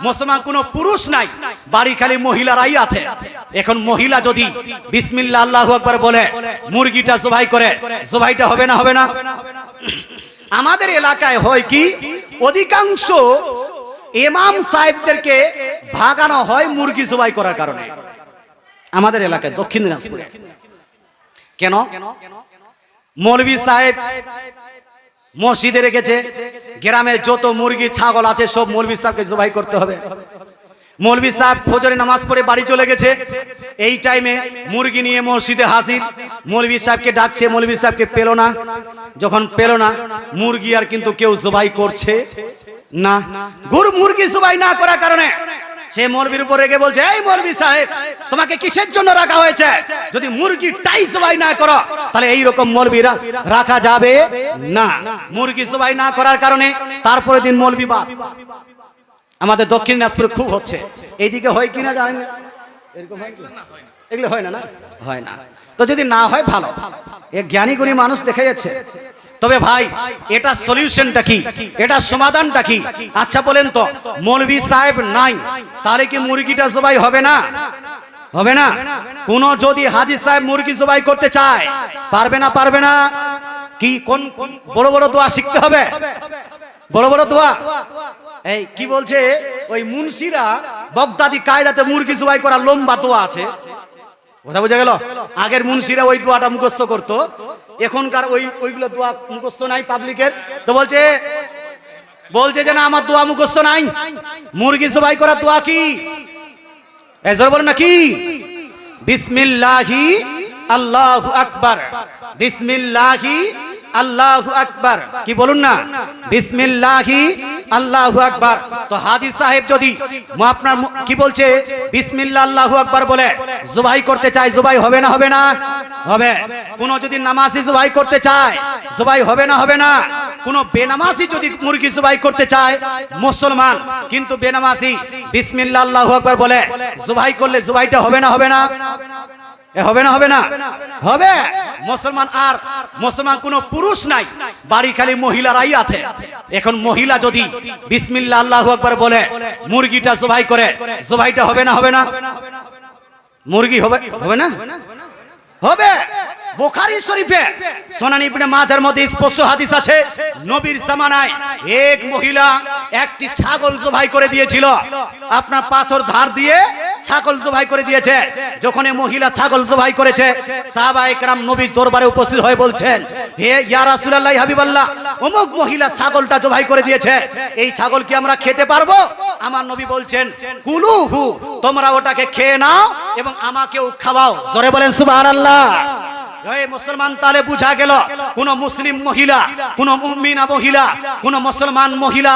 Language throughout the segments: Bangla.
মুসলমান কোনো পুরুষ নাই, বাড়ি খালি মহিলারাই আছে। এখন মহিলা যদি বিসমিল্লাহ আল্লাহু আকবার বলে মুরগিটা জবাই করে, জবাইটা হবে না হবে না? আমাদের এলাকায় হয় কি, অধিকাংশ ইমাম সাহেবদেরকে ভাগানো হয় মুরগি জবাই করার কারণে। আমাদের এলাকায় দক্ষিণ দিনাজপুরে কেন, মৌলভী সাহেব মসজিদে রেখেছে, গ্রামের যত মুরগি ছাগল আছে সব মৌলভী সাহেবকে জবাই করতে হবে। মৌলভী সাহেব ফজরের নামাজ পড়ে বাড়ি চলে গেছে, এই টাইমে মুরগি নিয়ে মসজিদে হাজির, মৌলভী সাহেবকে ডাকছে, মৌলভী সাহেবকে পেল না। যখন পেল না, মুরগি আর কিন্তু কেউ জবাই করছে না। গরু মুরগি জবাই না করার কারণে সে মৌলভীর উপর রেগে বলছে, এই মৌলভী সাহেব তোমাকে কিসের জন্য রাখা হয়েছে? যদি মুরগি টাই জবাই না করো তাহলে এইরকম মৌলভীরা রাখা যাবে না। মুরগি জবাই না করার কারণে তারপরে দিন মৌলভী বাদ। আমাদের দক্ষিণ দিনাজপুরে খুব হচ্ছে, এইদিকে হয় কিনা জানেন না? এরকম হয় না? এগুলো হয় না, না হয় না। তো যদি না হয় ভালো, এ জ্ঞানী গুণী মানুষ দেখা যাচ্ছে। তবে ভাই এটা সলিউশনটা কি, এটা সমাধানটা কি? আচ্ছা বলেন তো, মৌলভী সাহেব নাই তাহলে কি মুরগিটা জবাই হবে না? হবে না। কোন যদি হাজী সাহেব মুরগি জবাই করতে চায়, পারবে না? পারবে না। কি কোন বড় বড় দোয়া শিখতে হবে, বড় বড় দোয়া। এই কি বলছে ওই মুন্সিরা বগদাদি কায়দাতে মুরগি জবাই করার লম্বা দোয়া আছে, কথা বোঝা গেল? আগের মুন্সিরা ওই দোয়াটা মুখস্থ করতো, এখনকার ওইগুলো দোয়া মুখস্থ নাই পাবলিকের। তো বলছে যে না আমার দোয়া মুখস্থ নাই। মুরগি জবাই করার দোয়া কি? এজর বলেন না কি? বিসমিল্লাহি আল্লাহু আকবার, বিসমিল্লাহি আল্লাহু আকবার। কি বলুন না? বিসমিল্লাহি আল্লাহু আকবার। তো হাজী সাহেব যদি আপনার কি বলছে বিসমিল্লাহ আল্লাহু আকবার বলে জবাই করতে চায়, জবাই হবে না হবে না? হবে। কোন যদি নামাজি জবাই করতে চায়, জবাই হবে না হবে না? কোন বেনামাজি যদি মুরগি জবাই করতে চায়, মুসলমান কিন্তু বেনামাজি বিসমিল্লাহ আল্লাহু আকবার বলে জবাই করলে জবাইটা হবে না হবে না? হবে না হবে না? হবে। মুসলমান আর মুসলমান কোনো পুরুষ নাই, বাড়ি খালি মহিলারাই আছে। এখন মহিলা যদি বিসমিল্লাহ আল্লাহু আকবার বলে মুরগিটা জবাই করে, জবাইটা হবে না হবে না? মুরগি হবে হবে না? হবে। বুখারী শরীফে সুনান ইবনে মাজার মধ্যে স্পষ্ট হাদিস আছে, নবীর জামানায় এক মহিলা একটি ছাগল জবাই করে দিয়েছিল। আপনার পাথর ধার দিয়ে ছাগল জবাই করে দিয়েছে। যখন এই মহিলা ছাগল জবাই করেছে, সাহাবায়ে কেরাম নবীর দরবারে উপস্থিত হয়ে বলছেন, হে ইয়া রাসূলুল্লাহ হাবিবাল্লাহ, অমুক মহিলা ছাগলটা জবাই করে দিয়েছে, এই ছাগল কি আমরা খেতে পারবো? আমার নবী বলছেন, কুলুহু, তোমরা ওটাকে খেয়ে নাও এবং আমাকেও খাওয়াও। জোরে বলেন সুবহানাল্লাহ। মুসলমান তাহলে বুঝা গেল, কোন মুসলিম মহিলা, কোন মুমিনা মহিলা, কোন মুসলমান মহিলা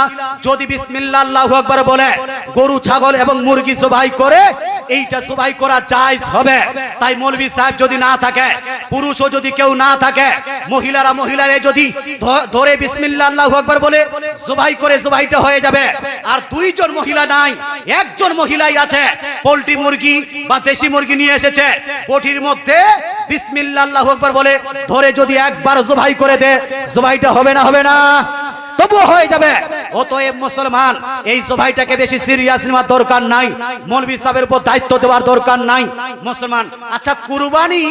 যদি বিসমিল্লাহ আল্লাহু আকবার বলে গরু ছাগল এবং মুরগি জবাই করে, এইটা জবাই করা জায়েজ হবে। তাই মৌলভী সাহেব যদি না থাকে, পুরুষও যদি কেউ না থাকে, মহিলারা যদি ধরে বিসমিল্লাহ আল্লাহু আকবার বলে জবাই করে, জবাইটা হয়ে যাবে। আর দুইজন মহিলা নাই, একজন মহিলাই আছে, পোল্ট্রি মুরগি বা দেশি মুরগি নিয়ে এসেছে, বটির মধ্যে বিসমিল্লাহ আল্লাহু আকবার বলে ধরে যদি একবার জবাই করে দে, জবাইটা হবে না হবে না? তবুও হয়ে যাবে। অতএব মুসলমান এই জবাইটাকে বেশি সিরিয়াস নেওয়ার দরকার নাই, মৌলভী সাহেবের উপর দায়িত্ব দেওয়ার দরকার নাই মুসলমান। আচ্ছা, কুরবানি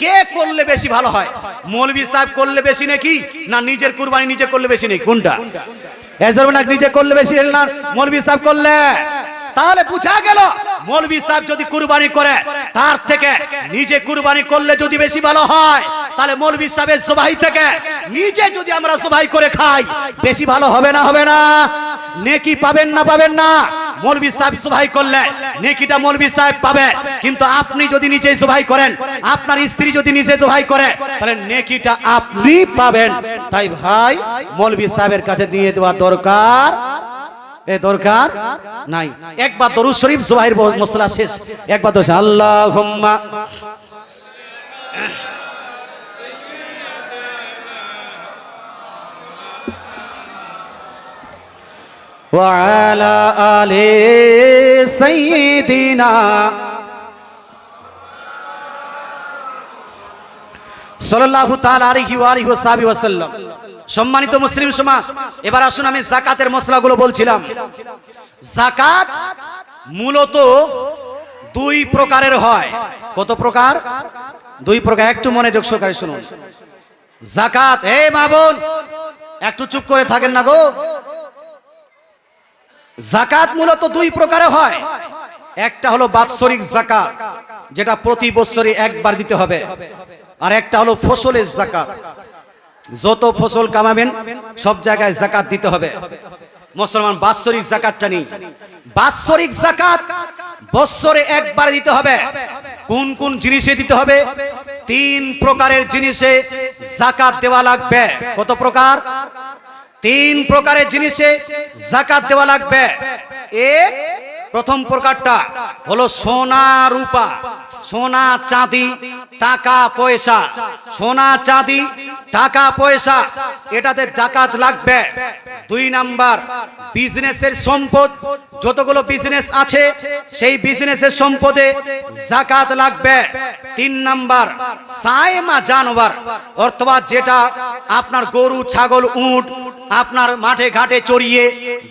কে করলে বেশি ভালো হয়? মৌলভী সাহেব করলে বেশি নাকি না নিজের কুরবানি নিজে করলে বেশি নাকি? কোনটা? এজর না নিজে করলে বেশি না মৌলভী সাহেব করলে? তাহলে বুঝা গেল, মৌলভী সাহেব যদি কুরবানি করে তার থেকে নিজে কুরবানি করলে যদি বেশি ভালো হয়, তাহলে মৌলভী সাহেবের জবাই থেকে নিজে যদি আমরা জবাই করে খাই বেশি ভালো হবে না হবে না? নেকি পাবেন না পাবেন না? মৌলভী সাহেব জবাই করলে নেকিটা মৌলভী সাহেব পাবে, কিন্তু আপনি যদি নিজে জবাই করেন, আপনার স্ত্রী যদি নিজে জবাই করে, তাহলে নেকিটা আপনি পাবেন। তাই ভাই মৌলভী সাহেবের কাছে দিয়ে দেওয়া দরকার দরকার নাই। একবার দরুদ শরীফ জবাইয়ের মশলা শেষ, একবার তো আল্লাহুম্মা ওয়া আলা আলি সাইয়্যিদিনা সাল্লাল্লাহু তাআলা আলাইহি ওয়া আলিহি ওয়াসাল্লাম। সম্মানিত মুসলিম সমাজ, এবার আসুন আমি যাকাতের মশলাগুলো বলছিলাম। যাকাত মূলত দুই প্রকারের হয়। কত প্রকার? দুই প্রকার। একটু মনোযোগ সহকারে শুনুন। যাকাত, এই মা বোন একটু চুপ করে থাকেন না গো। যাকাত মূলত দুই প্রকারে হয়। একটা হলো বাৎসরিক যাকাত, যেটা প্রতি বছরে একবার দিতে হবে, আর একটা হলো ফসলের যাকাত। যত ফসল কামাবেন সব জায়গায় যাকাত দিতে হবে। মুসলমান বাৎসরিক যাকাতটা নেই। বাৎসরিক যাকাত বছরে একবার দিতে হবে। কোন কোন জিনিসে দিতে হবে? তিন প্রকারের জিনিসে যাকাত দেওয়া লাগবে। কত প্রকার? তিন প্রকারের জিনিসে যাকাত দেওয়া লাগবে। এক, প্রথম প্রকারটা হলো সোনা রূপা, সোনা চাঁদি, টাকা পয়সা। সোনা চাঁদি টাকা পয়সা এটাতে যাকাত লাগবে। দুই নাম্বার, বিজনেসের সম্পদ, যতগুলো বিজনেস আছে সেই বিজনেসের সম্পদে যাকাত লাগবে। তিন নাম্বার, সায়মা জানোয়ার, অথবা যেটা আপনার গরু ছাগল উট আপনার মাঠে ঘাটে চড়িয়ে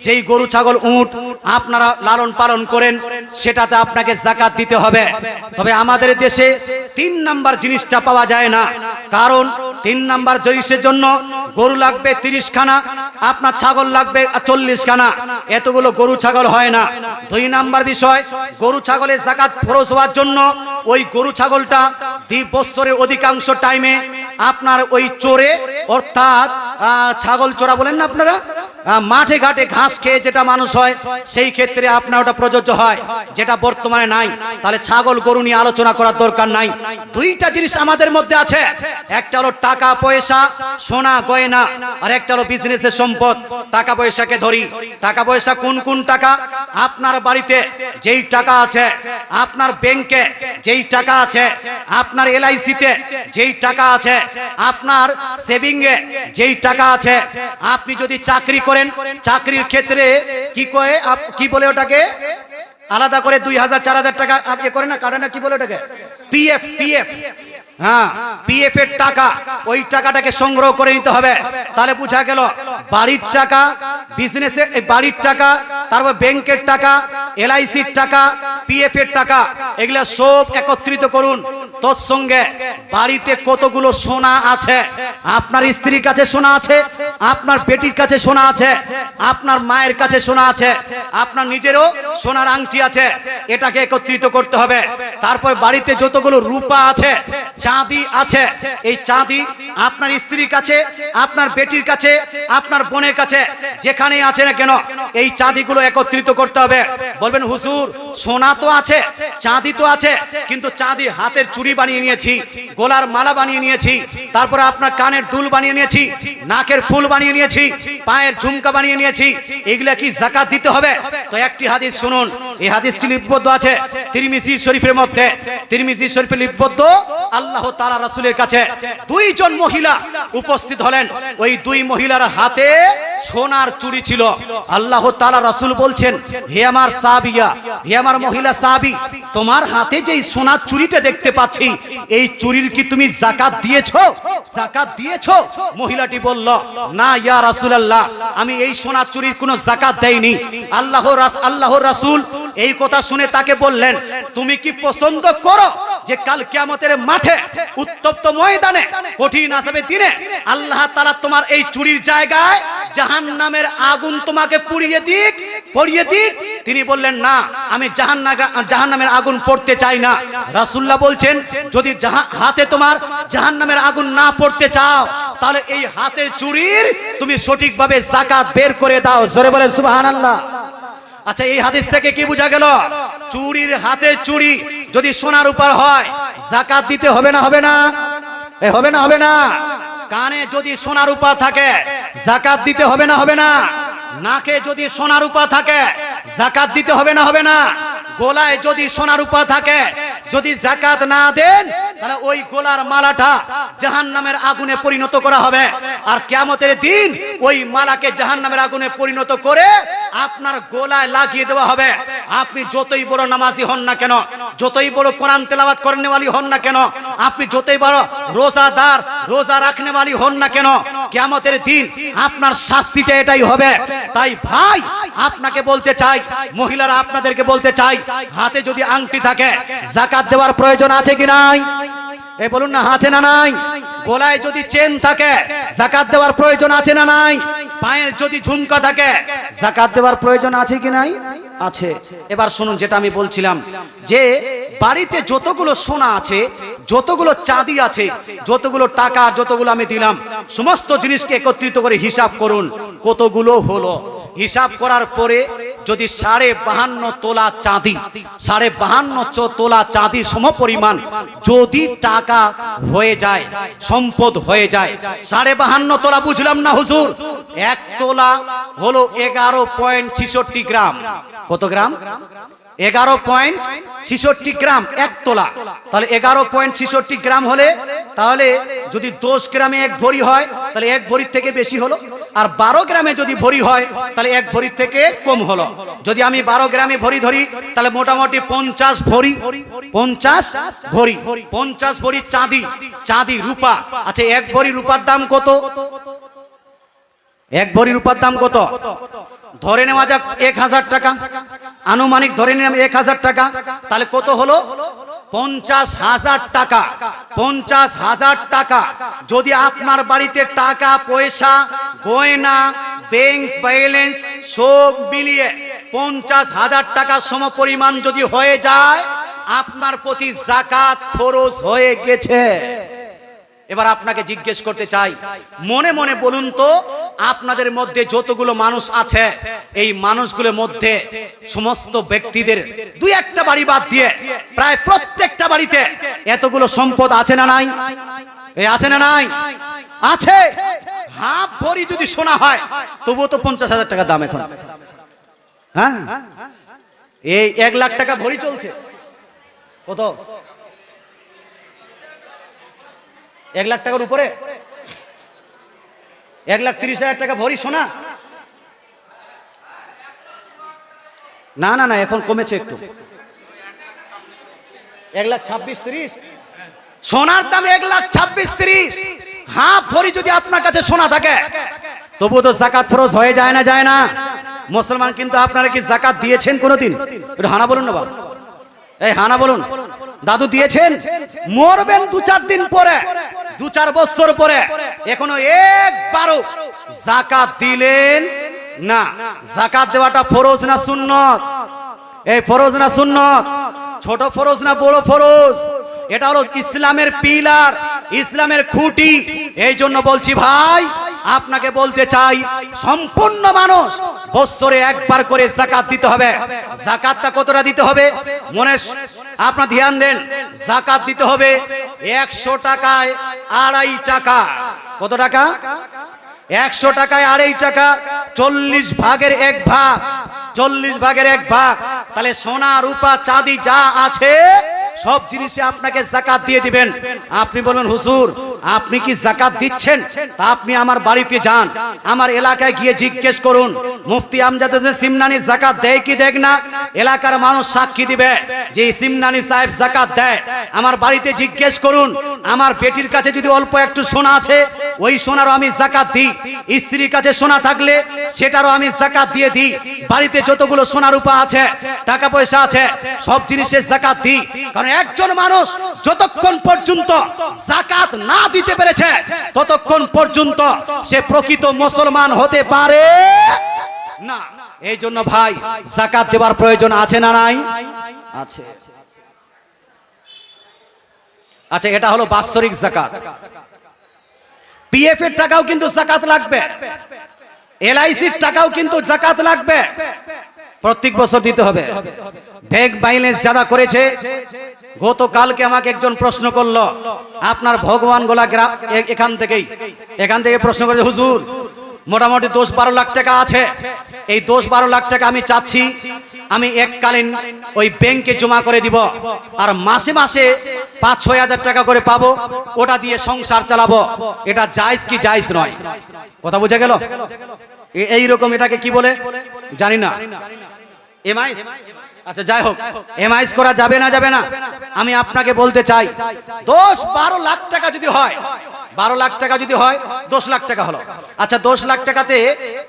যেই গরু ছাগল উট আপনারা লালন পালন করেন সেটাতে আপনাকে যাকাত দিতে হবে। তবে আমাদের দেশে তিন নাম্বার জিনিসটা পাওয়া যায় না, কারণ তিন নাম্বার জিনিসের জন্য গরু লাগবে 30 খানা, আপনার ছাগল লাগবে 40 খানা, এতগুলো গরু ছাগল হয় না। দুই নাম্বার বিষয়, গরু ছাগলের যাকাত ফরজ হওয়ার জন্য ওই গরু ছাগলটা বছরের অধিকাংশ টাইমে আপনার ওই চোরে, অর্থাৎ ছাগল চোরা বলেন না আপনারা, মাঠে ঘাটে ঘাস খেয়ে যেটা মানুষ হয় সেই ক্ষেত্রে আপনার ওটা প্রযোজ্য হয়, যেটা বর্তমানে নাই। তাহলে ছাগল গরু নিয়ে আলোচনা করার দরকার নাই। দুইটা জিনিস আমাদের মধ্যে আছে, একটা হলো টাকা পয়সা সোনা গয়না, আর একটা হলো বিজনেসের সম্পদ। টাকা পয়সাকে ধরি, টাকা পয়সা কোন কোন টাকা? আপনার বাড়িতে যেই টাকা আছে, আপনার ব্যাংকে যেই টাকা আছে, আপনার LIC-তে যেই টাকা আছে, আপনার সেভিংয়ে যেই টাকা আছে, আপনি যদি চাকরি করেন চাকরির ক্ষেত্রে কি বলে ওটাকে আলাদা করে 2000 4000 টাকা আপনি করেন না, কাটে না, কি বলে ওটাকে পিএফ। হ্যাঁ, পিএফ এর টাকা, ওই টাকাটাকে সংগ্রহ করে নিতে হবে। তাহলে বোঝা গেল বাড়ির টাকা, বিজনেসের বাড়ির টাকা, তারপর ব্যাংকের টাকা, LIC-র টাকা, পিএফ এর টাকা, এগুলা সব একত্রিত করুন। তৎসঙ্গে বাড়িতে কতগুলো সোনা আছে, আপনার স্ত্রীর কাছে সোনা আছে, আপনার বেটির কাছে সোনা আছে, আপনার মায়ের কাছে সোনা আছে, আপনার নিজেরও সোনার আংটি আছে, এটাকে একত্রিত করতে হবে। তারপর বাড়িতে যতগুলো রূপা আছে, চাঁদি আছে, এই চাঁদি আপনার স্ত্রীর কাছে, আপনার বেটির কাছে, আপনার বোনের কাছে, যেখানেই আছে না কেন এই চাঁদিগুলো একত্রিত করতে হবে। বলবেন হুজুর সোনা তো আছে, চাঁদি তো আছে, কিন্তু চাঁদি হাতের চুড়ি বানিয়ে নিয়েছি, গলার মালা বানিয়ে নিয়েছি, তারপরে আপনার কানের দুল বানিয়ে নিয়েছি, নাকের ফুল বানিয়ে নিয়েছি, পায়ের ঝুমকা বানিয়ে নিয়েছি, এগুলা কি যাকাত দিতে হবে? তো একটি হাদিস শুনুন, এই হাদিসটি লিপিবদ্ধ আছে তিরমিজি শরীফের মধ্যে। তিরমিজি শরীফে লিপিবদ্ধ, আল্লাহ তাআলা রাসূলের কাছে দুইজন মহিলা উপস্থিত হলেন। ওই দুই মহিলার হাতে সোনার চুড়ি ছিল। আল্লাহ তাআলা রাসূল বলছেন, হে আমার সাহাবিয়া, হে আমার মহিলা সাহাবী, তোমার হাতে যে সোনার চুড়িটা দেখতে পাচ্ছি, এই চুড়ির কি তুমি যাকাত দিয়েছো? যাকাত দিয়েছো? মহিলাটি বলল, না ইয়া রাসূলুল্লাহ, আমি এই সোনার চুড়ির কোনো যাকাত দেইনি। আল্লাহর রাসূল এই কথা শুনে তাকে বললেন, তুমি কি পছন্দ করো যে কাল কিয়ামতের মাঠে উত্তপ্ত ময়দানে কঠিন আযাবের দিনে আল্লাহ তাআলা তোমার এই চুরির জায়গায় জাহান্নামের আগুন তোমাকে পুড়িয়ে দিক? তিনি বললেন, না, আমি জাহান্নামের আগুন পড়তে চাই না। রাসূলুল্লাহ বলছেন, যদি হাতে তোমার জাহান্নামের আগুন না পড়তে চাও, তাহলে এই হাতের চুরির তুমি সঠিকভাবে যাকাত বের করে দাও। জোরে বলেন সুবহানাল্লাহ। আচ্ছা, এই হাদিস থেকে কি বোঝা গেল? চুরির হাতে চুরি যদি সোনার উপর হয় যাকাত দিতে হবে না? হবে না? হবে না? কানে যদি সোনার উপা থাকে যাকাত দিতে হবে না? হবে না? নাকে যদি সোনার উপা থাকে যাকাত দিতে হবে না? হবে না? গলায় যদি সোনার উপা থাকে, যদি যাকাত না দেন তাহলে ওই গলার মালাটা জাহান্নামের আগুনে পরিণত করা হবে। আর কিয়ামতের দিন ওই মালাকে জাহান্নামের আগুনে পরিণত করে আপনার গলায় লাগিয়ে দেওয়া হবে। আপনি যতই বড় নামাজি হন না কেন, যতই বড় কোরআন তেলাওয়াত করেন ওয়ালি হন না কেন, আপনি যতই বড় রোজাদার, রোজা রাখনে ওয়ালি হন না কেন, কিয়ামতের দিন আপনার শাস্তিটা এটাই হবে। তাই ভাই আপনাকে বলতে চাই, মহিলারা আপনাদেরকে বলতে চাই, হাতে যদি আংটি থাকে যাকাত দেওয়ার প্রয়োজন আছে কি নাই? এই বলুন না, আছে না নাই? গলায় যদি চেন থাকে যাকাত দেওয়ার প্রয়োজন আছে না নাই? পায়ের যদি ঝুমকা থাকে যাকাত দেওয়ার প্রয়োজন আছে কি নাই? আছে। এবার শুনুন যেটা আমি বলছিলাম, যে বাড়িতে যতগুলো সোনা আছে, যতগুলো চাঁদি আছে, যতগুলো টাকা, যতগুলো আমি দিলাম, সমস্ত জিনিসকে একত্রিত করে হিসাব করুন কতগুলো হলো। হিসাব করার পরে যদি 52.5 তোলা চাঁদি, 52.5 তোলা চাঁদি সমপরিমাণ যদি টাকা হয়ে যায়, সম্পদ হয়ে যায়, 52.5 তোলা বুঝলাম না হুজুর? 1 তোলা হলো 11.66 গ্রাম। কত গ্রাম? 11.66 গ্রাম 1 তোলা। তাহলে 11.66 গ্রাম হলে, তাহলে যদি 10 গ্রামে 1 ভরি হয় তাহলে 1 ভরির থেকে বেশি হলো, আর 12 গ্রামে যদি ভরি হয় তাহলে 1 ভরির থেকে কম হলো। যদি আমি 12 গ্রামে ভরি ধরি তাহলে মোটামুটি 50 ভরি, 50 ভরি, 50 ভরি চাঁদি, চাঁদি রূপা। আচ্ছা 1 ভরি রূপার দাম কত? 1 ভরি রূপার দাম কত? ধরে নেওয়া যাক 1000 টাকা, আনুমানিক ধরে নিলাম 1000 টাকা। তাহলে কত হলো? 50,000 টাকা। 50,000 টাকা যদি আপনার বাড়িতে টাকা পয়সা, গয়না, ব্যাংক ব্যালেন্স সব মিলিয়ে 50,000 টাকা সমপরিমাণ যদি হয়ে যায়, আপনার প্রতি যাকাত ফরজ হয়ে গেছে। এবার আপনাকে জিজ্ঞেস করতে চাই, মনে মনে বলুন তো, আপনাদের মধ্যে যতগুলো মানুষ আছে, এই মানুষগুলোর মধ্যে সমস্ত ব্যক্তিদের 2-1টা বাড়ি বাদ দিয়ে প্রায় প্রত্যেকটা বাড়িতে এতগুলো সম্পদ আছে না নাই? এই আছে না নাই? আছে। হাফ ভরি যদি সোনা হয় তবুও তো 50,000 টাকা দাম এখন। হ্যাঁ, এই 1 লাখ টাকা ভরি চলছে। কত? 1 লাখ টাকার উপরে? 1,30,000 টাকা ভরি সোনা? না না না, এখন কমেছে একটু। 1,26,30,000 সোনার দাম। 1,26,30,000 হাফ ভরি যদি আপনার কাছে সোনা থাকে তবু তো যাকাত ফরজ হয়ে যায় না? যায় না? মুসলমান কিন্তু আপনারা কি যাকাত দিয়েছেন কোনোদিন? একটু হানা বলুন না বাবা, এই হানা বলুন। দাদু দিয়েছেন? মরবেন 2-4 দিন পরে, 2-4 বছর পরে, এখনো একবারও যাকাত দিলেন না। যাকাত দেওয়াটা ফরজ না সুন্নত? এই ফরজ না সুন্নত? ছোট ফরজ না বড় ফরজ? এটা হলো ইসলামের পিলার, ইসলামের খুঁটি। এই জন্য বলছি ভাই, আপনাকে বলতে চাই, সম্পূর্ণ মানুষ বছরে একবার করে যাকাত দিতে হবে। যাকাতটা কতটা দিতে হবে? মনে আপনারা ধ্যান দেন। যাকাত দিতে হবে 100 টাকায় 2.5 টাকা। কত টাকা? 100 টাকায় 2.5 টাকা, 40 ভাগের 1 ভাগ, 40 ভাগের 1 ভাগ। তাহলে সোনা রূপা চাঁদি যা আছে সব জিনিসে আপনাকে যাকাত দিয়ে দিবেন। আপনি বলবেন হুজুর আপনি কি যাকাত দিচ্ছেন? তা আপনি আমার বাড়িতে যান, আমার এলাকায় গিয়ে জিজ্ঞেস করুন মুফতি আমজাদ হোসেন সিমনানি যাকাত দেয় কি দেয় না। এলাকার মানুষ সাক্ষী দিবে যে সিমনানি সাহেব যাকাত দেয়। আমার বাড়িতে জিজ্ঞেস করুন, আমার বেটির কাছে যদি অল্প একটু সোনা আছে ওই সোনারও আমি যাকাত দিই। স্ত্রীর কাছে সোনা থাকলে সেটারও আমি যাকাত দিয়ে দিই। বাড়িতে যতগুলো সোনা রূপা আছে, টাকা পয়সা আছে, সব জিনিসের যাকাত দিই। কারণ একজন মানুষ যতক্ষণ পর্যন্ত যাকাত না দিতে পেরেছে ততক্ষণ পর্যন্ত সে প্রকৃত মুসলমান হতে পারে না। এই জন্য ভাই যাকাত দেওয়ার প্রয়োজন আছে না নাই? আছে। আচ্ছা, এটা হলো বাৎসরিক যাকাত। পিএফ এর টাকাও কিন্তু যাকাত লাগবে, এলআইসির টাকাও কিন্তু যাকাত লাগবে, প্রত্যেক বছর দিতে হবে। ব্যাংক ব্যালেন্স যারা করেছে, গতকালকে আমাকে একজন প্রশ্ন করলো, আপনার ভগবান গোলা গ্রাম এখান থেকে প্রশ্ন করেছে, হুজুর মোটামুটি 10-12 লাখ টাকা আছে, এই 10-12 লাখ টাকা আমি চাচ্ছি আমি এককালীন ওই ব্যাংকে জমা করে দিব, আর মাসে মাসে 5-6 হাজার টাকা করে পাবো, ওটা দিয়ে সংসার চালাবো। এটা জায়েজ কি জায়েজ নয়? কথা বুঝে গেল? এইরকম এটাকে কি বলে জানি না, এমআইএস। আচ্ছা যাই হোক, এমআইএস করা যাবে না? যাবে না। আমি আপনাকে বলতে চাই 10-12 লাখ টাকা যদি হয়, 12 লাখ টাকা যদি হয় 10 লাখ টাকা হলো। আচ্ছা 10 লাখ টাকাতে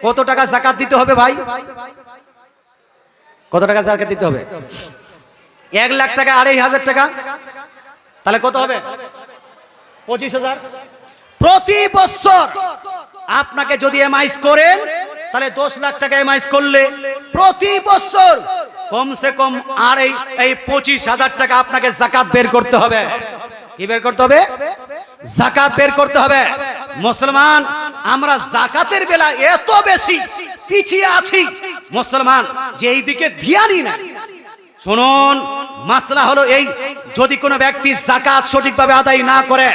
কত টাকা যাকাত দিতে হবে ভাই? কত টাকা যাকাত দিতে হবে? 1 লাখ টাকা 2,500 টাকা, তাহলে কত হবে? 25,000। প্রতি বছর আপনাকে যদি এমআইস করেন তাহলে 10 লাখ টাকা এমআইস করলে প্রতি বছর কমসে কম আর এই 25,000 টাকা আপনাকে যাকাত বের করতে হবে। কি বের করতে হবে? যাকাত বের করতে হবে। মুসলমান আমরা যাকাতের বেলা এত বেশি পিছিয়ে আছি মুসলমান যে এই দিকে ধ্যানই না। শুনুন, মাসলা হলো এই, যদি কোনো ব্যক্তি যাকাত সঠিকভাবে আদায় না করে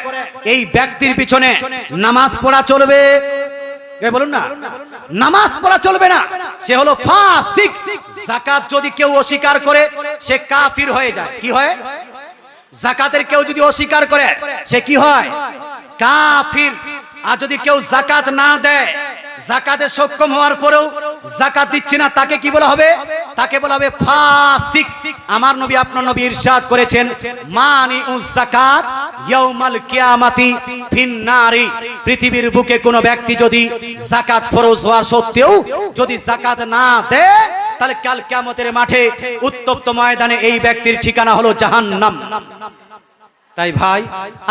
এই ব্যক্তির পিছনে নামাজ পড়া চলবে? বলুন না, নামাজ পড়া চলবে না, সে হলো ফাসিক। যাকাত যদি কেউ অস্বীকার করে সে কাফির হয়ে যায়। কি হয়? যাকাতের কেউ যদি অস্বীকার করে সে কি হয়? কাফির। আর যদি কেউ যাকাত না দেয়, যাকাতে সক্ষম হওয়ার পরেও যাকাত দিচ্ছে না, তাকে কি বলা হবে? তাকে বলা হবে ফাসিক। আমার নবী আপনার নবী ইরশাদ করেছেন, মানিউজ যাকাত ইয়াউমাল কিয়ামাতি ফিন্নারি। পৃথিবীর বুকে কোনো ব্যক্তি যদি যাকাত ফরজ হওয়া সত্ত্বেও যদি যাকাত না দেয় তাহলে কাল কিয়ামতের মাঠে উত্তপ্ত ময়দানে এই ব্যক্তির ঠিকানা হলো জাহান্নাম। তাই ভাই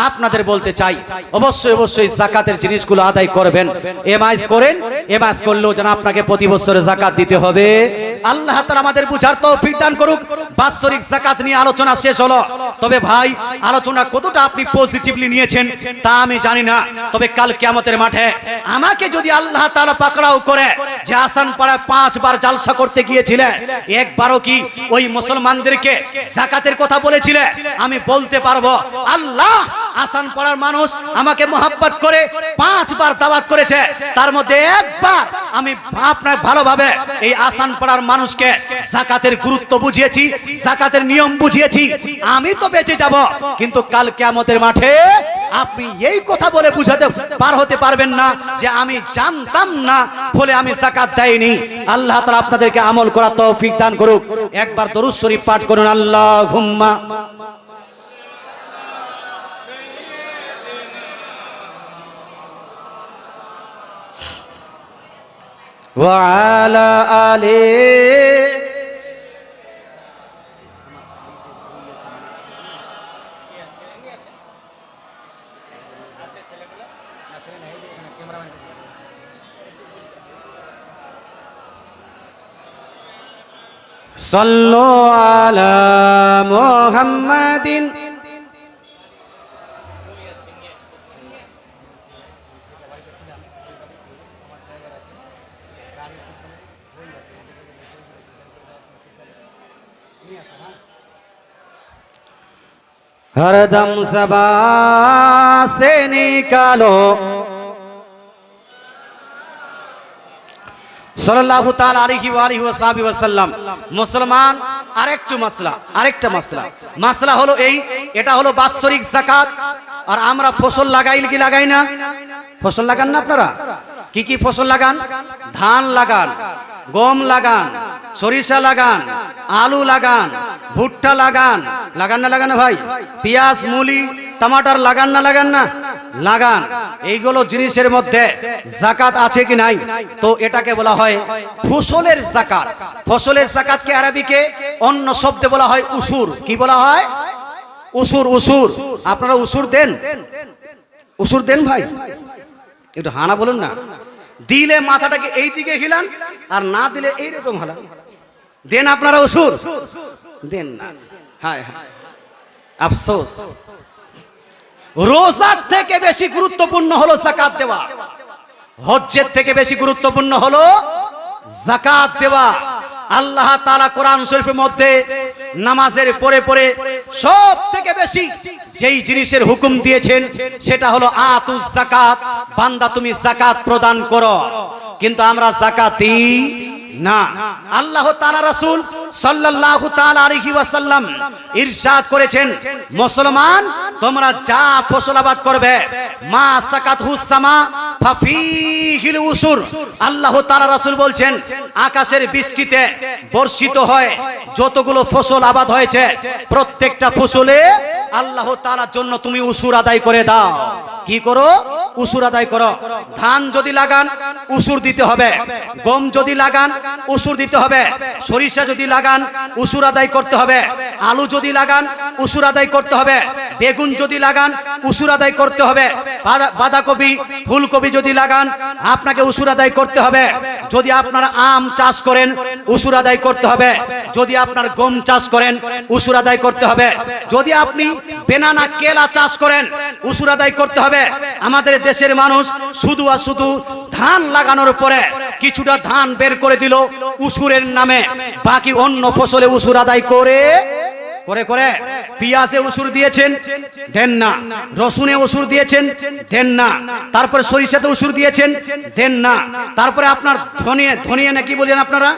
আপনাদের বলতে চাই, অবশ্যই অবশ্যই যাকাতের জিনিসগুলো আদায় করবেন। এমআইস করেন, এমআইস করলেও যেন আপনাকে প্রতি বছরে যাকাত দিতে হবে। আল্লাহ তাআলা আমাদের বুঝার তৌফিক দান করুক। বাৎসরিক যাকাত নিয়ে আলোচনা শেষ হলো, তবে ভাই আলোচনা কতটা আপনি পজিটিভলি নিয়েছেন তা আমি জানি না। তবে কাল কিয়ামতের মাঠে আমাকে যদি আল্লাহ তাআলা পাকড়াও করে যে আসান পাড়ায় 5 বার জালসা করতে গিয়েছিলে, একবারও কি ওই মুসলমানদেরকে যাকাতের কথা বলেছিলে? আমি বলতে পারবো আল্লাহ আসান পাড়ার মানুষ আমাকে মোহাব্বত করে 5 বার দাওয়াত করেছে, তার মধ্যে একবার আমি আপনার ভালোভাবে এই আসান পাড়ার মানুষকে যাকাতের গুরুত্ব বুঝিয়েছি, যাকাতের নিয়ম বুঝিয়েছি। আমি তো বেঁচে যাব, কিন্তু কাল কিয়ামতের মাঠে আপনি এই কথা বলে বুঝাতে পার হতে পারবেন না যে আমি জানতাম না বলে আমি যাকাত দেইনি। আল্লাহ তাআলা আপনাদেরকে আমল করার তৌফিক দান করুক। একবার দরুদ শরীফ পাঠ করুন, আল্লাহুম্মা ওয়া আলা আলি সাল্লু আলা মুহাম্মাদিন। हरदम ज़बां से निकालो সাল্লাল্লাহু তাআলা আলাইহি ওয়া আলিহি ওয়া সাল্লাম। মুসলমান আরেকটা মাসলা হলো এই, এটা হলো বাৎসরিক যাকাত। আর আমরা ফসল লাগাই কি লাগাই না? ফসল লাগান না আপনারা? কি কি ফসল লাগান? ধান লাগান, গম লাগান, সরিষা লাগান, আলু লাগান, ভুট্টা লাগান। লাগান না লাগান না ভাই? পেঁয়াজ, মুলি, টমাটার লাগান না লাগান না? লাগান। এইগুলো জিনিসের মধ্যে যাকাত আছে কি নাই? তো এটাকে বলা হয় ফসলের যাকাত। ফসলের যাকাতকে আরবিকে অন্য শব্দে বলা হয় উশুর। কি বলা হয়? উশুর। উশুর। আপনারা উশুর দেন? উশুর দেন ভাই? একটু হানা বলুন না। দিলে মাথাটাকে এই দিকে হিলান, আর না দিলে এইরকম হালান। দেন আপনারা উশুর? দেন না। হায় হায়, আফসোস। রোজার থেকে বেশি গুরুত্বপূর্ণ হলো যাকাত দেওয়া, হজ্জের থেকে বেশি গুরুত্বপূর্ণ হলো যাকাত দেওয়া। আল্লাহ তাআলা কোরআন শরীফের মধ্যে নামাজের পরে পরে সব থেকে বেশি যেই জিনিসের হুকুম দিয়েছেন সেটা হলো আতুজ যাকাত, বান্দা তুমি যাকাত প্রদান করো। কিন্তু আমরা যাকাত দিই না। আল্লাহ তাআলা রাসূল সাল্লাল্লাহু তাআলা আলাইহি ওয়াসাল্লাম ইরশাদ করেছেন, মুসলমান তোমরা যা ফসল আবাদ করবে, মা সাকাতহু সামা ফাফিহিল উসুর। আল্লাহ তাআলা রাসূল বলছেন, আকাশের বৃষ্টিতে বর্ষিত হয় যতগুলো ফসল আবাদ হয়েছে প্রত্যেকটা ফসলে আল্লাহ তাআলার জন্য তুমি উসুর আদায় করে দাও। কি করো? উসুর আদায় করো। ধান যদি লাগান উসুর দিতে হবে, গম যদি লাগান উসুর দিতে হবে, সরিষা যদি লাগান উসুর আদায় করতে হবে, আলু যদি লাগান উসুর আদায় করতে হবে, বেগুন যদি লাগান উসুর আদায় করতে হবে, বাঁধাকপি ফুলকপি যদি লাগান আপনাকে উসুর আদায় করতে হবে। যদি আপনারা আম চাষ করেন উসুর আদায় করতে হবে, যদি আপনার গম চাষ করেন উসুর আদায় করতে হবে, যদি আপনি বেনানা কেলা চাষ করেন উসুর আদায় করতে হবে। আমাদের দেশের মানুষ শুধু আর শুধু ধান লাগানোর পরে কিছুটা ধান বের করে দিল উসুরের নামে, বাকি অন্য ফসলে উসুর আদায় করে করে করে পেঁয়াজে উসুর দিয়েছেন দেন না, রসুনে উসুর দিয়েছেন দেন না, তারপরে সরিষাতে উসুর দিয়েছেন দেন না, তারপরে আপনার ধনিয়া নাকি বলেন আপনারা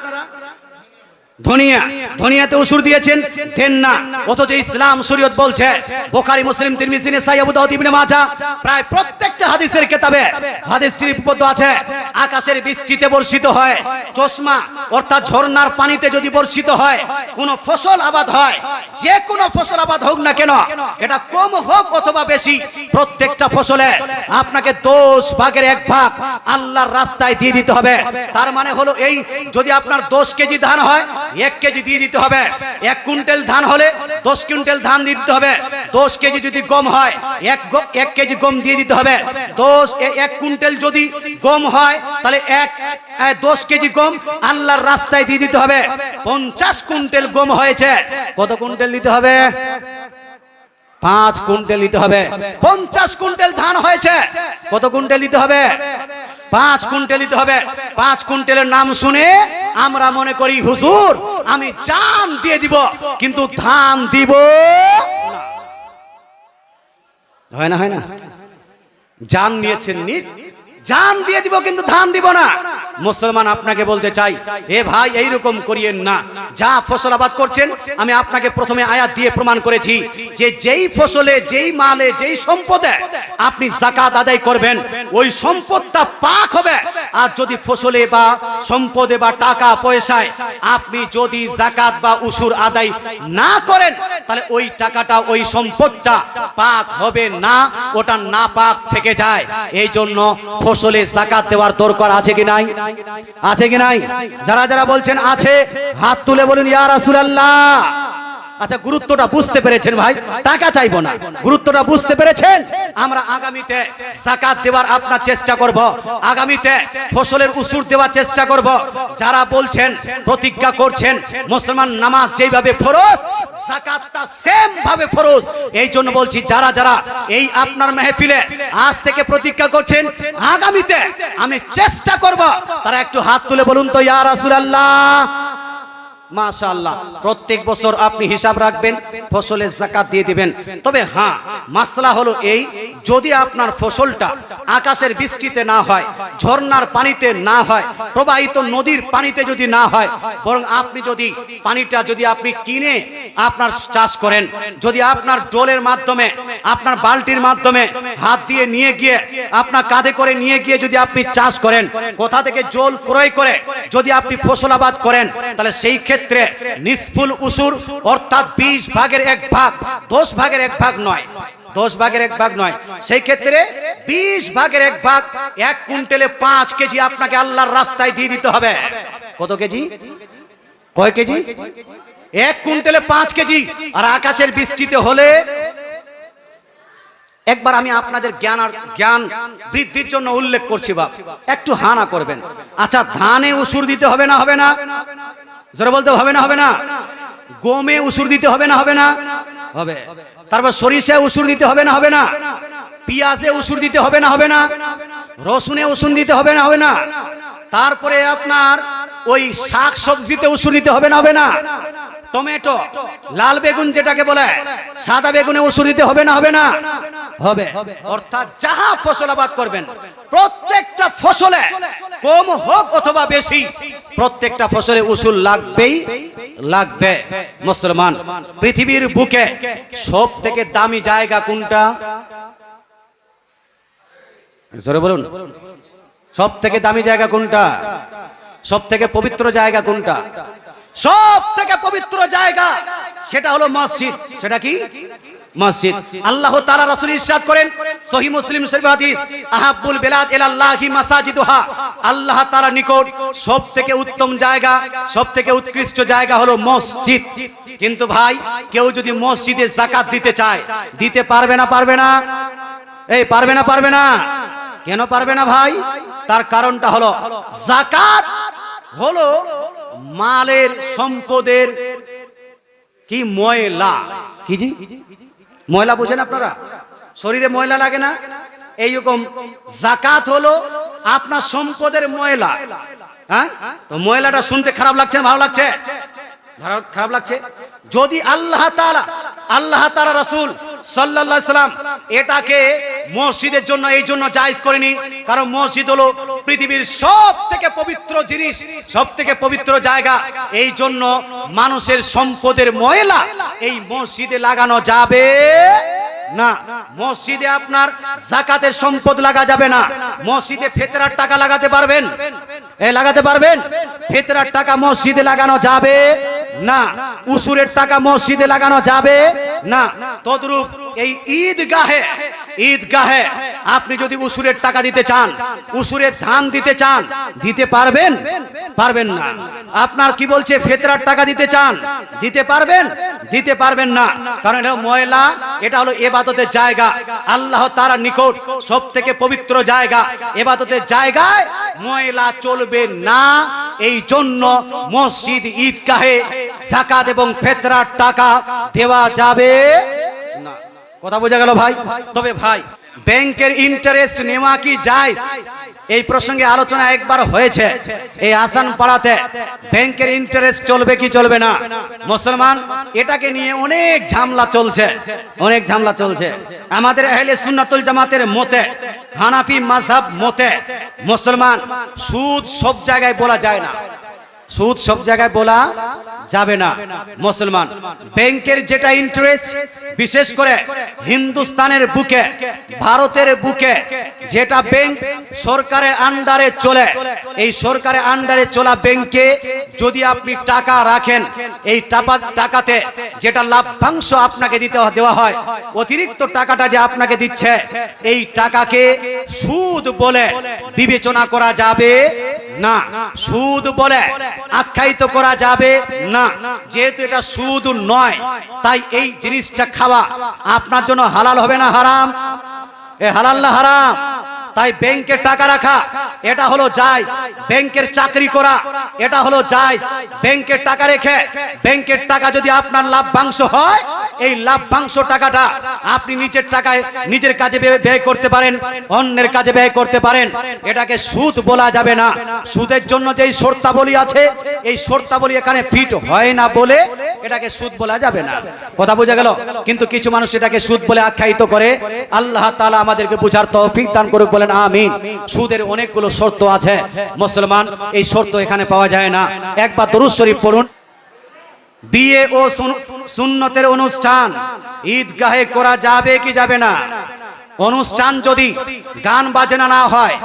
ধনিয়াতে উসুর দিয়েছেন দেন না। অথচ ইসলাম শরীয়ত বলছে, বুখারী মুসলিম তিরমিজি নাসাই আবু দাউদ ইবনে মাজাহ প্রায় প্রত্যেকটা হাদিসের কিতাবে হাদিসটি লিপিবদ্ধ আছে। আকাশের বৃষ্টিতে বর্ষিত হয়, চশমা অর্থাৎ ঝর্ণার পানিতে যদি বর্ষিত হয় কোন ফসল আবাদ হয়, যে কোনো ফসল আবাদ হোক না কেন, এটা কম হোক অথবা বেশি, প্রত্যেকটা ফসলে আপনাকে 10 ভাগের 1 ভাগ আল্লাহর রাস্তায় দিয়ে দিতে হবে। তার মানে হলো এই, যদি আপনার 10 কেজি ধান হয় 1 কেজি দিয়ে দিতে হবে, 1 কুইন্টাল ধান হলে 10 কুইন্টাল ধান দিয়ে দিতে হবে, 10 কেজি যদি গম হয় 1 কেজি গম দিয়ে দিতে হবে, 1 কুইন্টাল যদি গম হয় তাহলে 10 কেজি গম আল্লাহর রাস্তায় দিয়ে দিতে হবে। 50 কুইন্টাল গম হয়েছে, কত কুইন্টাল দিতে হবে? 5 কুইন্টাল দিতে হবে। 50 কুইন্টাল ধান হয়েছে, কত কুইন্টাল দিতে হবে? 5 কুইন্টাল দিতে হবে। 5 কুইন্টালের নাম শুনে আমরা মনে করি হুজুর আমি জান দিয়ে দিব, কিন্তু ধান দিব না। হয় না, হয় না? জান নিয়েছেন নিক, জান দিয়ে দিব কিন্তু ধান দিব না। মুসলমান আপনাকে বলতে চাই, এ ভাই এইরকম করিয়েন না। যা ফসল আবাদ করছেন আমি আপনাকে প্রথমে আয়াত দিয়ে প্রমাণ করেছি যে যেই ফসলে, যেই মালে, যেই সম্পদে আপনি যাকাত আদায় করবেন ওই সম্পদটা পাক হবে। আর যদি ফসলে বা সম্পদে বা টাকা পয়সায় আপনি যদি যাকাত বা উসুর আদায় না করেন তাহলে ওই টাকাটা, ওই সম্পদটা পাক হবে না, ওটা না পাক থেকে যায়। এই জন্য ফসলে যাকাত দেওয়ার দরকার আছে কি নাই? আছে কি নাই? যারা যারা বলছেন আছে হাত তুলে বলুন ইয়া রাসূলুল্লাহ। আচ্ছা, গুরুত্বটা বুঝতে পেরেছেন ভাই? টাকা চাইবো না, গুরুত্বটা বুঝতে পেরেছেন? আমরা আগামীতে যাকাত দেওয়ার আপনার চেষ্টা করব, আগামীতে ফসলের উসুর দেওয়ার চেষ্টা করব। যারা বলছেন, প্রতিজ্ঞা করছেন মুসলমান নামাজ যেভাবে ফরজ যাকাতটা সেম ভাবে ফরজ, এই জন্য বলছি যারা যারা এই আপনার মেহফিলে আজ থেকে প্রতিজ্ঞা করছেন আগামীতে আমি চেষ্টা করব, তারা একটু হাত তুলে বলুন তো ইয়া রাসূলুল্লাহ। মাশাআল্লাহ, প্রত্যেক বছর আপনি হিসাব রাখবেন, ফসলের যাকাত দিয়ে দিবেন। তবে হ্যাঁ, মাসলা হলো এই, যদি আপনার ফসলটা আকাশের বৃষ্টিতে না হয়, ঝর্ণার পানিতে না হয়, প্রবাহিত নদীর পানিতে যদি না হয়, বরং আপনি যদি পানিটা যদি আপনি কিনে আপনার চাষ করেন, যদি আপনার ডোলের মাধ্যমে, আপনার বালতির মাধ্যমে হাত দিয়ে নিয়ে গিয়ে, আপনার কাঁধে করে নিয়ে গিয়ে যদি আপনি চাষ করেন, কোথা থেকে জল ক্রয় করে যদি আপনি ফসল আবাদ করেন, তাহলে সেই ক্ষেত্রে নিসফুল উসুর অর্থাৎ 20 ভাগের 1 ভাগ, 10 ভাগের 1 ভাগ নয়, 10 ভাগের 1 ভাগ নয়, সেই ক্ষেত্রে 20 ভাগের 1 ভাগ 1 কুইন্টালে 5 কেজি আপনাকে আল্লাহর রাস্তায় দিয়ে দিতে হবে। কত কেজি? কয় কেজি? 1 কুইন্টালে 5 কেজি। আর আকাশের বৃষ্টিতে হলে, একবার আমি আপনাদের জ্ঞান বৃদ্ধির জন্য উল্লেখ করছি, বাপ একটু হানা করবেন। আচ্ছা, ধানে উসুর দিতে হবে না হবে না? জোরে বলতে হবে না হবে না? গমে উসুর দিতে হবে না হবে না? হবে। তারপর সরিষায় উসুর দিতে হবে না হবে না? পেঁয়াজে উসুর দিতে হবে না হবে না? রসুনে উসুর দিতে হবে না হবে না? তারপরে আপনার ওই শাক সবজিতে উসুর দিতে হবে না হবে না? টমেটো, লাল বেগুন যেটাকে বলে, সাদা বেগুনে উসুর দিতে হবে না হবে না? হবে। অর্থাৎ যাহা ফসল আবাদ করবেন প্রত্যেকটা ফসলে কম হোক অথবা বেশি, প্রত্যেকটা ফসলে উসুর লাগবেই লাগবে। মুসলমান, পৃথিবীর বুকে সব থেকে দামি জায়গা কোনটা? জোরে বলুন, সব থেকে দামি জায়গা কোনটা? সব থেকে পবিত্র জায়গা কোনটা? সব থেকে পবিত্র জায়গা সেটা হলো মসজিদ। সেটা কি? মসজিদ। আল্লাহ তাআলা রাসূল ইরশাদ করেন সহিহ মুসলিম শরীফ হাদিস, আহাব্বুল বিলাদ ইলাল্লাহি মাসাজিদুহা, আল্লাহ তাআলার নিকট সবথেকে উত্তম জায়গা, সবথেকে উৎকৃষ্ট জায়গা হলো মসজিদ। কিন্তু ভাই, কেউ যদি মসজিদে যাকাত দিতে চায়, দিতে পারবে না? পারবে না? এই পারবে না? পারবে না? কেন পারবে না ভাই? তার কারণটা হলো যাকাত হলো মালের সম্পদের কি ময়লা। কি জি ময়লা বুঝেন আপনারা? শরীরে ময়লা লাগে না? এইরকম যাকাত হলো আপনার সম্পদের ময়লা। হ্যাঁ, তো ময়লাটা শুনতে খারাপ লাগছে না ভালো লাগছে? খারাপ লাগছে। যদি আল্লাহ তাআলা রাসূল সাল্লাল্লাহু আলাইহি সাল্লাম এটাকে মসজিদের জন্য এই জন্য জায়েজ করেনি, কারণ মসজিদ হলো পৃথিবীর সবথেকে পবিত্র জিনিস, সবথেকে পবিত্র জায়গা। এই জন্য মানুষের সম্পদের ময়লা এই মসজিদে লাগানো যাবে না। মসজিদে আপনার যাকাতের সম্পদ লাগা যাবে না। মসজিদে ফিতরার টাকা লাগাতে পারবেন? লাগাতে পারবেন? ফিতরার টাকা মসজিদে লাগানো যাবে না। উসুরের টাকা মসজিদে লাগানো যাবে না। তদ্রূপ এই ঈদগাহে আপনি যদি উসুরের টাকা দিতে চান, উসুরের ধান দিতে চান, দিতে পারবেন? পারবেন না। আপনার কি বলছে ফিতরার টাকা দিতে চান, দিতে পারবেন? দিতে পারবেন না, কারণ এটা ময়লা, এটা হলো ইবাদতের জায়গা, আল্লাহ তাআলার নিকট সবথেকে পবিত্র জায়গা। ইবাদতের জায়গায় ময়লা চলবে না। এই জন্য মসজিদ ঈদগাহে যাকাত এবং ফিতরার টাকা দেওয়া যাবে না। কথা বোঝা গেল ভাই? তবে ভাই, ব্যাংকের ইন্টারেস্ট নেওয়া কি জায়েজ? এই প্রসঙ্গে আলোচনা একবার হয়েছে এই আসান পাড়াতে। ব্যাংকের ইন্টারেস্ট চলবে কি চলবে না? মুসলমান এটাকে নিয়ে অনেক ঝামেলা চলছে, অনেক ঝামেলা চলছে। আমাদের আহলে সুন্নাতুল জামাতের মতে, হানাফি মাযহাব মতে, মুসলমান সুদ সব জায়গায় বলা যায় না, সুদ সব জায়গায় বলা যাবে না। মুসলমান ব্যাংকের যেটা ইন্টারেস্ট, বিশেষ করে হিন্দুস্তানের বুকে, ভারতের বুকে যেটা ব্যাংক সরকারের আন্ডারে চলে, এই সরকারের আন্ডারে চলা ব্যাংকে যদি আপনি টাকা রাখেন, এই টাকাতে যেটা লাভ্যাংশ আপনাকে দেওয়া হয়, অতিরিক্ত টাকাটা যে আপনাকে দিচ্ছে, এই টাকাকে সুদ বলে বিবেচনা করা যাবে না, সুদ বলে আখ্যায়িত করা যাবে না। যেহেতু এটা সুদ নয়, তাই এই জিনিসটা খাওয়া আপনার জন্য হালাল হবে না হারাম? হালাল না হারাম? তাই ব্যাংকে টাকা রাখা এটা হলো জায়েজ, ব্যাংকের চাকরি করা এটা হলো জায়েজ। ব্যাংকের টাকা রেখে ব্যাংকের টাকা যদি আপনার লাভ্যাংশ হয়, এই লাভ্যাংশ টাকাটা আপনি নিজের টাকায় নিজের কাজে ব্যয় করতে পারেন, অন্যের কাজে ব্যয় করতে পারেন। এটাকে সুদ বলা যাবে না। সুদের জন্য যেই শর্তাবলী আছে, এই শর্তাবলী এখানে ফিট হয় না বলে এটাকে সুদ বলা যাবে না। কথা বোঝা গেল? কিন্তু কিছু মানুষ এটাকে সুদ বলে আখ্যায়িত করে। আল্লাহ তাআলা আমাদেরকে বুঝার তৌফিক দান করুক, বলেন আমিন। সুদের অনেকগুলো শর্ত আছে মুসলমান, এই শর্ত এখানে পাওয়া যায় না। একবার দরুদ শরীফ পড়ুন। বিয়ে ও সুন্নতের অনুষ্ঠান ঈদগাহে করা যাবে কি যাবে না? অনুষ্ঠান যদি গান বাজনা না হয়,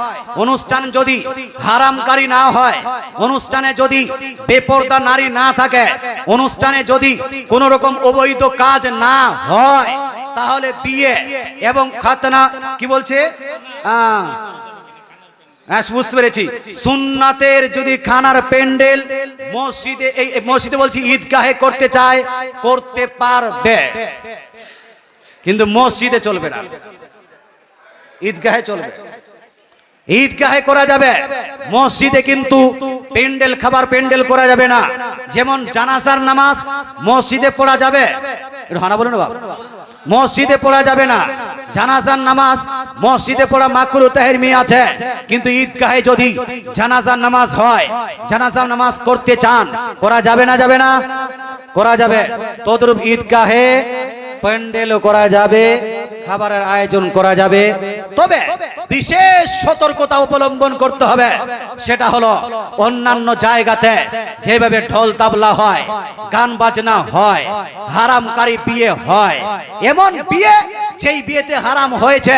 অনুষ্ঠান যদি হারামকারী না হয়, অনুষ্ঠানে যদি বেপরদা নারী না থাকে, অনুষ্ঠানে যদি কোন রকম অবৈধ কাজ না হয়, তাহলে বিয়ে এবং খাতনা কি বলছে? বুঝতে পেরেছি। সুন্নাতের যদি খানার প্যান্ডেল মসজিদে বলছি ঈদগাহে করতে চায়, করতে পারবে, কিন্তু মসজিদে চলবে না, ঈদগাহে চলবে। ঈদগাহে করা যাবে, মসজিদে কিন্তু প্যান্ডেল খাবার প্যান্ডেল করা যাবে না। যেমন জানাজার নামাজ মসজিদে পড়া যাবে, হানা বলুন বাবা, মসজিদে পড়া যাবে না। জানাজার নামাজ মসজিদে পড়া মাকরুহ তাহরিমি আছে, কিন্তু ঈদগাহে যদি জানাজার নামাজ হয়, জানাজার নামাজ করতে চান, করা যাবে না? যাবে না? করা যাবে। তদ্রূপ ঈদগাহে প্যান্ডেলও করা যাবে, খাবারের আয়োজন করা যাবে। তবে বিশেষ সতর্কতা অবলম্বন করতে হবে, সেটা হলো অন্যান্য জায়গাতে যেভাবে ঢোল তাবলা হয়, গান বাজনা হয়, হারামকারী বিয়ে হয়, এমন বিয়ে যেই বিয়েতে হারাম হয়েছে,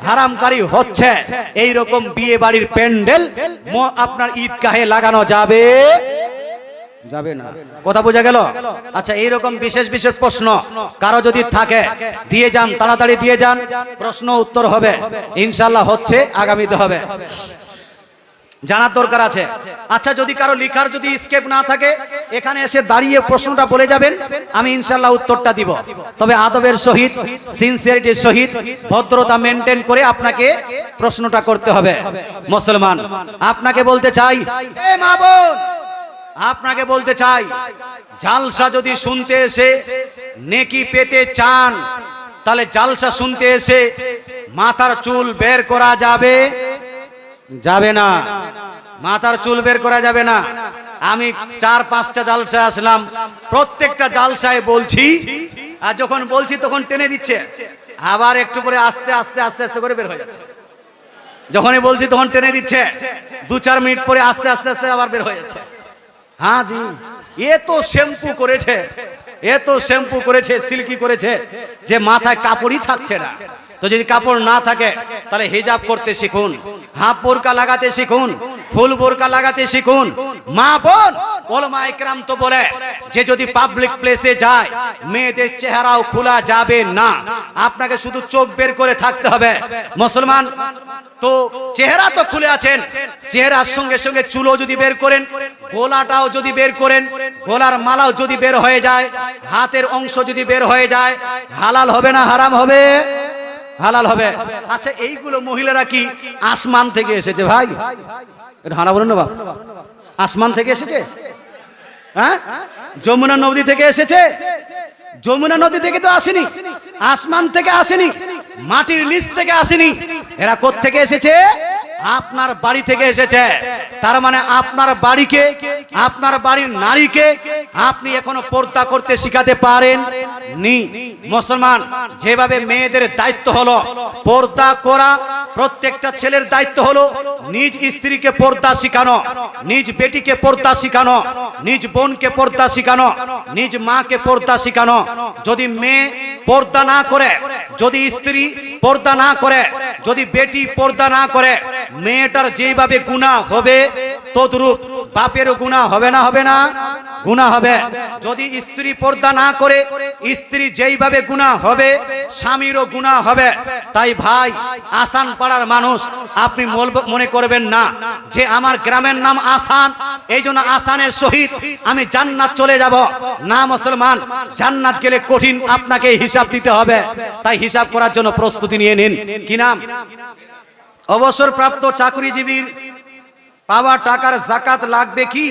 হারামকারী হচ্ছে, এই রকম বিয়ে বাড়ির প্যান্ডেল আপনার ঈদগাহে লাগানো যাবে যাবে না। কথা বোঝা গেল? আচ্ছা, এইরকম বিশেষ বিশেষ প্রশ্ন কারো যদি থাকে দিয়ে যান, তাড়াতাড়ি দিয়ে যান, প্রশ্ন উত্তর হবে ইনশাআল্লাহ, হচ্ছে আগামীতে হবে, জানার দরকার আছে। আচ্ছা, যদি কারো লিখার যদি স্কেপ না থাকে এখানে এসে দাঁড়িয়ে প্রশ্নটা বলে যাবেন, আমি ইনশাআল্লাহ উত্তরটা দিব। তবে আদবের সহিত, সিনসিয়ারিটির সহিত, ভদ্রতা মেনটেন করে আপনাকে প্রশ্নটা করতে হবে। মুসলমান, আপনাকে বলতে চাই, এ মা বোন, আপনাকে বলতে চাই, জালসা যদি শুনতে এসে নেকি পেতে চান, তাহলে জালসা শুনতে এসে মাথার চুল বের করা যাবে? যাবে না। মাথার চুল বের করা যাবে না। আমি 4-5টা জালসা আসলাম, প্রত্যেকটা জালসায় বলছি, আর যখন বলছি তখন টেনে দিচ্ছে, আবার একটু করে আস্তে আস্তে আস্তে আস্তে করে বের হয়ে যাচ্ছে। যখনই বলছি তখন টেনে দিচ্ছে, 2-4 মিনিট পরে আস্তে আস্তে আস্তে আবার বের হয়ে যাচ্ছে। হ্যাঁ জি, এ তো শ্যাম্পু করেছে, এ তো শ্যাম্পু করেছে, সিল্কি করেছে, যে মাথায় কাপড়ই থাকছে না। তো যদি কাপড় না থাকে তাহলে হিজাব করতে শিখুন, হাফ বোরকা লাগাতে শিখুন, ফুল বোরকা লাগাতে শিখুন। মা বোন, ওলামা ইকরাম তো বলে যে যদি পাবলিক প্লেসে যায় মেয়েদের চেহারাও খোলা যাবে না, আপনাকে শুধু চোখ বের করে থাকতে হবে। মুসলমান তো চেহারা তো খুলে আছেন, চেহারার সঙ্গে সঙ্গে চুলও যদি বের করেন, গোলাটাও যদি বের করেন, গোলার মালাও যদি বের হয়ে যায়, হাতের অংশ যদি বের হয়ে যায়, হালাল হবে না হারাম হবে? হালাল হবে। আচ্ছা, এইগুলো মহিলারা কি আসমান থেকে এসেছে? ভাই এটা হারা বলেন না বাপ, আসমান থেকে এসেছে? হ্যাঁ, যমুনা নদী থেকে এসেছে? যমুনা নদী থেকে তো আসেনি, আসমান থেকে আসেনি, মাটির নিচ থেকে আসেনি। এরা কোথা থেকে এসেছে? আপনার বাড়ি থেকে এসেছে। তার মানে আপনার বাড়িকে, আপনার বাড়ির নারীকে আপনি এখনো পর্দা করতে শিখাতে পারেন নি। মুসলমান, যেভাবে মেয়েদের দায়িত্ব হলো পর্দা করা, প্রত্যেকটা ছেলের দায়িত্ব হলো নিজ স্ত্রীকে পর্দা শিখানো, নিজ বেটিকে পর্দা শিখানো, নিজ বোনকে পর্দা শিখানো, নিজ মাকে পর্দা শিখানো। যদি মেয়ে পর্দা না করে, যদি স্ত্রী পর্দা না করে, যদি বেটি পর্দা না করে, মেয়েটার যেভাবে গুনাহ হবে তদ্রূপ বাপেরও গুনাহ হবে না? হবে না? গুনাহ হবে। যদি স্ত্রী পর্দা না করে, স্ত্রী যেইভাবে গুনাহ হবে স্বামীরও গুনাহ হবে। তাই ভাই, আসান পাড়ার মানুষ, আপনি মনে করবেন না যে আমার গ্রামের নাম আসান, এই জন্য আসানের সহিত আমি জান্নাত চলে যাব। না মুসলমান, জান্নাত গেলে কঠিন, আপনাকে হিসাব দিতে হবে। তাই হিসাব করার জন্য প্রস্তুতি নিয়ে নিন। কি নাম? অবসরপ্রাপ্ত চাকরিজীবীর পাওয়া টাকার যাকাত লাগবে কি?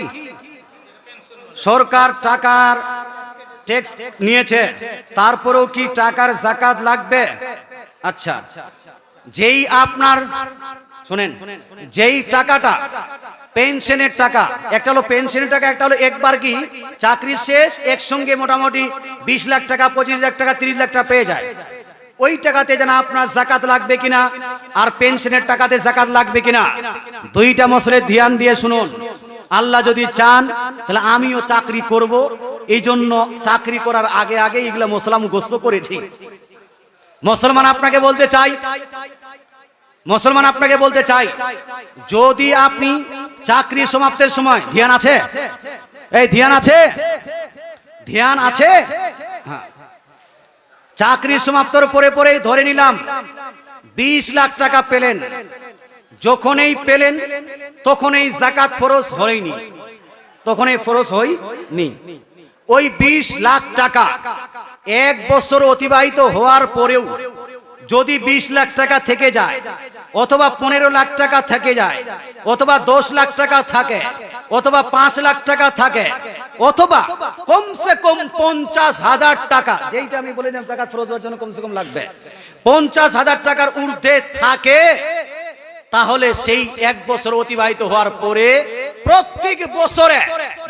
সরকার টাকার ট্যাক্স নিয়েছে, তারপরেও কি টাকার যাকাত লাগবে? আচ্ছা, যেই আপনার শুনেন, যেই টাকাটা পেনশনের টাকা, একটা হলো পেনশনের টাকা, একটা হলো একবার কি চাকরি শেষ একসঙ্গে মোটামুটি 20 লাখ টাকা, 25 লাখ টাকা, 30 লাখ টাকা পেয়ে যায়, ওই টাকাতে যেন আপনার যাকাত লাগবে কিনা, আর পেনশনের টাকাতে যাকাত লাগবে কিনা, দুইটা মসলে ধ্যান দিয়ে শুনুন। আল্লাহ যদি চান তাহলে আমিও চাকরি করব, এই জন্য চাকরি করার আগে আগে এগুলা মসলা মুখস্থ করেছি। মুসলমান আপনাকে বলতে চাই, মুসলমান আপনাকে বলতে চাই, যদি আপনি চাকরি সমাপ্তির সময়, ধ্যান আছে? এই ধ্যান আছে? ধ্যান আছে? হ্যাঁ, চাকরি সমাপ্তর পরে পরে ধরে নিলাম 20 লাখ টাকা পেলেন, যখনই পেলেন তখনই যাকাত ফরজ হয়নি, তখনই ফরজ হয়নি। ওই 20 লাখ টাকা 1 বছর অতিবাহিত হওয়ার পরেও যদি 20 লাখ টাকা থেকে যায়, অথবা 15 লাখ টাকা থেকে যায়, অথবা 10 লাখ টাকা থাকে, অথবা 5 লাখ টাকা থাকে, অথবা কমসে কম 50,000 টাকা, যেইটা আমি বলে দিলাম যাকাত ফরজ হওয়ার জন্য কমসে কম লাগবে, 50,000 টাকার ঊর্ধ্বে থাকে, তাহলে সেই 1 বছর অতিবাহিত হওয়ার পরে প্রত্যেক বছরে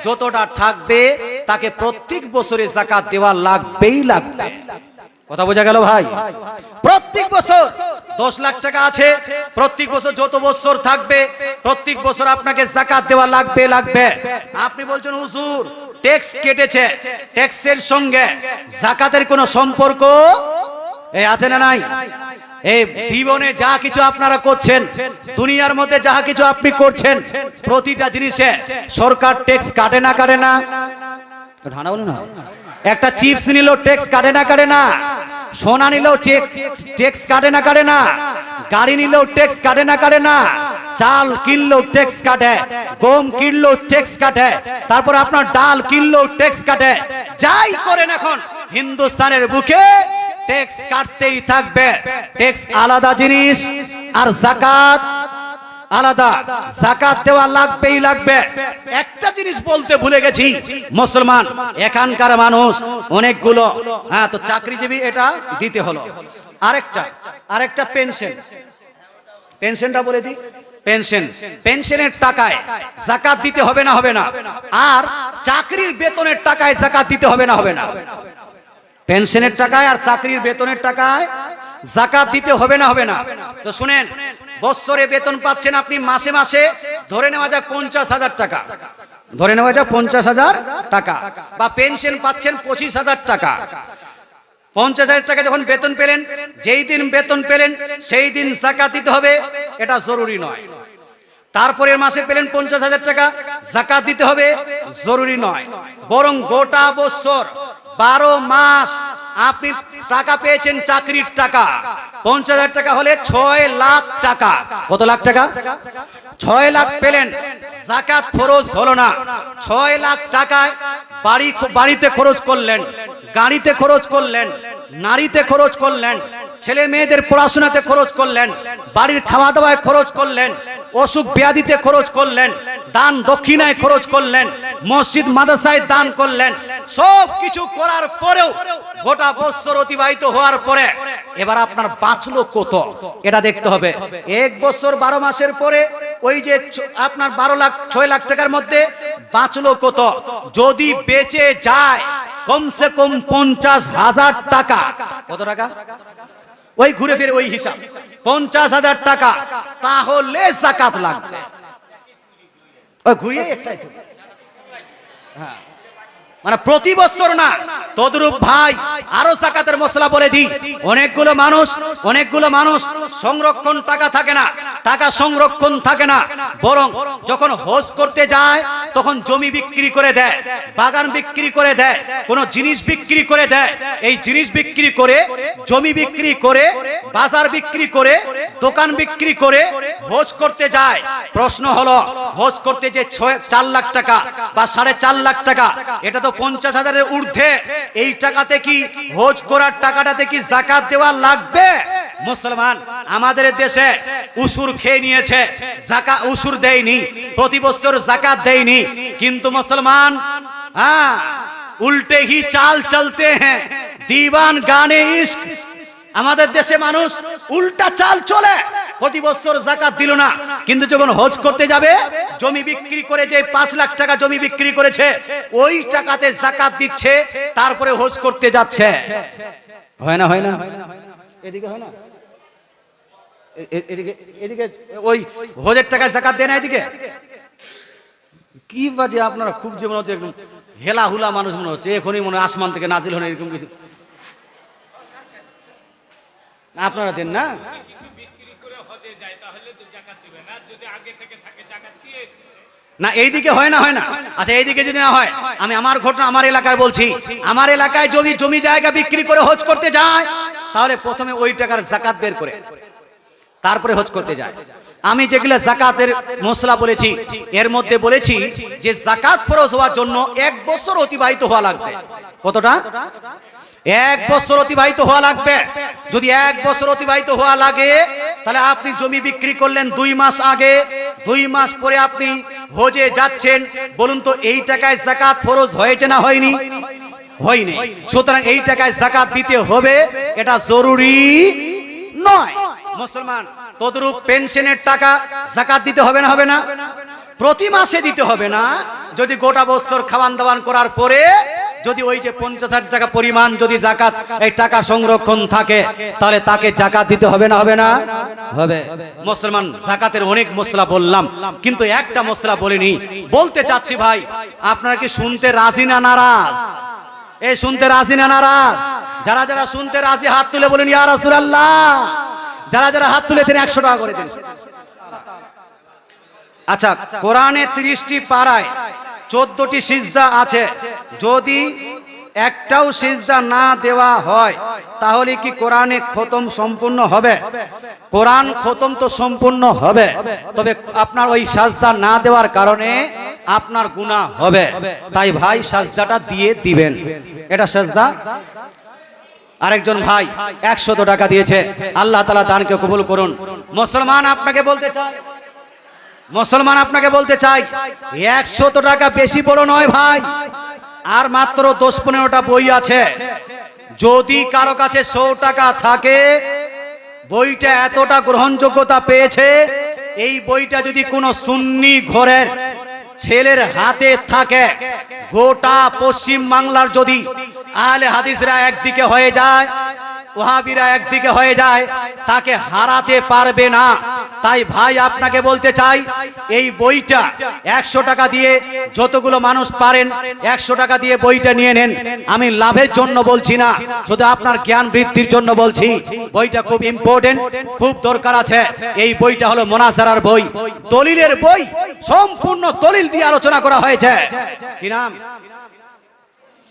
যতটা থাকবে তাকে প্রত্যেক বছরে যাকাত দেওয়া লাগবেই লাগবে। কথা বোঝা গেল ভাই? প্রত্যেক বছর 10 লাখ টাকা আছে, প্রত্যেক বছর যত বছর থাকবে প্রত্যেক বছর আপনাকে যাকাত দেওয়া লাগবে লাগবে। আপনি বলছেন হুজুর ট্যাক্স কেটেছে, ট্যাক্সের সঙ্গে যাকাতের কোনো সম্পর্ক আছে না নাই? এই জীবনে যা কিছু আপনারা করছেন, দুনিয়ার মধ্যে যা কিছু আপনি করছেন, প্রতিটা জিনিসে সরকার ট্যাক্স কাটে না কাটে না? ঠান্ডা বলুন না। একটা চিপস নিল ট্যাক্স কাটে না কাটে না? সোনা নিলেও ট্যাক্স কাটে না কাটে না? গাড়ি নিলেও ট্যাক্স কাটে না কাটে না? চাল কিনলেও ট্যাক্স কাটে, গম কিনলেও ট্যাক্স কাটে, তারপর আপনার ডাল কিনলেও ট্যাক্স কাটে। যাই করেন এখন হিন্দুস্তানের বুকে ট্যাক্স কাটতেই থাকবে। ট্যাক্স আলাদা জিনিস আর যাকাত আলাদা। যাকাত দেওয়া লাগবেই লাগবে। একটা জিনিস বলতে ভুলে গেছি, মুসলমান এখানকার মানুষ অনেকগুলো তো চাকরিজীবী, এটা দিতে হলো। আরেকটা পেনশনটা বলে দিই। পেনশনের টাকায় যাকাত দিতে হবে না হবে না? আর চাকরির বেতনের টাকায় যাকাত দিতে হবে না হবে না? পেনশনের টাকায় আর চাকরির বেতনের টাকায় যাকাত দিতে হবে না হবে না? তো শুনেন, বছরে বেতন পাচ্ছেন আপনি, মাসে মাসে ধরে নেওয়া যাক 50,000 টাকা, ধরে নেওয়া যাক 50,000 টাকা, বা পেনশন পাচ্ছেন 25,000 টাকা। 50,000 টাকা যখন বেতন পেলেন, যেই দিন বেতন পেলেন সেই দিন যাকাত দিতে হবে, এটা জরুরি নয়। তারপরের মাসে পেলেন 50,000 টাকা, যাকাত দিতে হবে, জরুরি নয়। বরং গোটা বছর 12 মাস আপনি টাকা পেয়েছেন, চাকরির টাকা 50,000 টাকা হলে 6 লাখ টাকা। কত লাখ টাকা? 6 লাখ পেলেন, যাকাত ফরজ হলো না। 6 লাখ টাকায় বাড়িতে খরচ করলেন, গাড়িতে খরচ করলেন, নারীতে খরচ করলেন, ছেলে মেয়েদের পড়াশোনাতে খরচ করলেন, বাড়ির খাওয়া দাওয়ায় খরচ করলেন, অসুখ ব্যাধিতে খরচ করলেন, দান দক্ষিণায় খরচ করলেন, মসজিদ মাদ্রাসায় দান করলেন। সব কিছু করার পরেও গোটা বছর অতিবাহিত হওয়ার পরে এবার আপনার বাঁচলো কত, এটা দেখতে হবে। 1 বছর 12 মাসের পরে ওই যে আপনার 6 লাখ টাকার মধ্যে বাঁচলো কত? যদি বেঁচে যায় কমসে কম 50,000 টাকা। কত টাকা? ওই ঘুরে ফিরে ওই হিসাব 50,000 টাকা, তাহলে যাকাত লাগবে। ওই ঘুরিয়ে একটাই তো, হ্যাঁ, মানে প্রতি বছর না। তদ্রূপ ভাই আরো যাকাতের মশলা বলে দিই। অনেকগুলো মানুষ সংরক্ষণ টাকা থাকে না, টাকা সংরক্ষণ থাকে না, বরং যখন হজ করতে যায় তখন জমি বিক্রি করে দেয়, বাগান বিক্রি করে দেয়, কোন জিনিস বিক্রি করে দেয়। এই জিনিস বিক্রি করে, জমি বিক্রি করে, বাজার বিক্রি করে, দোকান বিক্রি করে হজ করতে যায়। প্রশ্ন হলো, হজ করতে যে 4 লাখ টাকা বা 4.5 লাখ টাকা, এটা তো 50,000-এর ঊর্ধ্বে। এই টাকাতে কি, হজ করার টাকাটাতে কি যাকাত দেওয়া লাগবে? মুসলমান আমাদের দেশে উসুর খেয়ে নিয়েছে, উসুর দেয়নি, প্রতি বছর যাকাত দেয়নি। কিন্তু মুসলমান উল্টে হি চাল চলতে হ্যাঁ, দিওয়ান গানে ইশক। আমাদের দেশে মানুষ উল্টা চাল চলে। প্রতি বছর যাকাত দিল না, কিন্তু যখন হজ করতে যাবে জমি বিক্রি করে, যে 5 লাখ টাকা জমি বিক্রি করেছে ওই টাকাতে যাকাত দিচ্ছে, তারপরে হজ করতে যাচ্ছে। হয় না? হয় না? এদিকে হয় না? এদিকে ওই হজের টাকায় যাকাত দেয় না। এদিকে কি বাজে আপনারা, খুব যে মনে হচ্ছে একদম হেলা হুলা মানুষ মনে হচ্ছে, এখনই মনে হয় আসমান থেকে নাজিল হন, এরকম কিছু আপনারা দেন না? না এইদিকে হয় না? হয় না? আচ্ছা, এইদিকে যদি না হয়, আমি আমার ঘটনা আমার এলাকার বলছি। আমার এলাকায় যদি জমি জায়গা বিক্রি করে হজ করতে যায়, তাহলে প্রথমে ওই টাকার যাকাত বের করে তারপরে হজ করতে যায়। আমি যেগুলো যাকাতের মশলা বলেছি, এর মধ্যে বলেছি যে যাকাত ফরজ হওয়ার জন্য 1 বছর অতিবাহিত হওয়া লাগবে। কতটা? 1 বছর অতিবাহিত হওয়া লাগবে। যদি 1 বছর অতিবাহিত হওয়া লাগে, তাহলে আপনি জমি বিক্রি করলেন 2 মাস আগে, 2 মাস পরে আপনি হজে যাচ্ছেন। বলুন তো, এই টাকায় যাকাত ফরজ হয়েছে না হয়নি? হয়নি। সুতরাং এই টাকায় যাকাত দিতে হবে, এটা জরুরি নয়। মুসলমান তদ্রূপ পেনশনের টাকা যাকাত দিতে হবে না হবে না? প্রতি মাসে দিতে হবে না। যদি গোটা বছর খাওয়ান দাওয়ান করার পরে যদি ওই যে 50,000 টাকা পরিমাণ যদি যাকাত, এই টাকা সংরক্ষণ থাকে, তাহলে তাকে যাকাত দিতে হবে না হবে না? হবে। মুসলমান যাকাতের অনেক মশলা বললাম, কিন্তু একটা মশলা বলিনি। বলতে চাচ্ছি ভাই, আপনারা কি শুনতে রাজি না নারাজ? এই শুনতে রাজি না নারাজ? যারা যারা শুনতে রাজি হাত তুলে বলেন ইয়া রাসূলুল্লাহ। যারা যারা হাত তুলেছেন 100 টাকা করে দিন। আচ্ছা, কোরআনে 30টি পারায় 14টি সিজদা আছে, যদি একটাও সিজদা না দেওয়া হয় তাহলে কি কোরআনে খতম সম্পূর্ণ হবে? কোরআন খতম তো সম্পূর্ণ হবে, তবে আপনার ওই সাজদা না দেওয়ার কারণে আপনার গুনাহ হবে। তাই ভাই সাজদাটা দিয়ে দিবেন। এটা সাজদা। আরেকজন ভাই 100 টাকা দিয়েছে, আল্লাহ তাআলা দানকে কবুল করুন। মুসলমান আপনাকে বলতে চাই 100 টাকা বেশি বড় নয় ভাই, আর মাত্র 10-15টা বই আছে। যদি কারো কাছে 100 টাকা থাকে, বইটা এতটা গ্রহণযোগ্যতা পেয়েছে, এই বইটা যদি কোনো সুন্নি ঘরের ছেলের হাতে থাকে, গোটা পশ্চিম বাংলার যদি আহলে হাদিসরা একদিকে হয়ে যায়, ওয়াহাবিরা একদিকে হয়ে যায়, তাকে হারাতে পারবে না। তাই ভাই আপনাকে বলতে চাই, এই বইটা 100 টাকা দিয়ে যতগুলো মানুষ পারেন 100 টাকা দিয়ে বইটা নিয়ে নেন। আমি লাভের জন্য বলছি না, শুধু আপনার জ্ঞান বৃদ্ধির জন্য বলছি। বইটা খুব ইম্পর্টেন্ট, খুব দরকার আছে। এই বইটা হলো মুনাজারার বই, দলিলের বই, সম্পূর্ণ দলিল দিয়ে আলোচনা করা হয়েছে। কি নাম?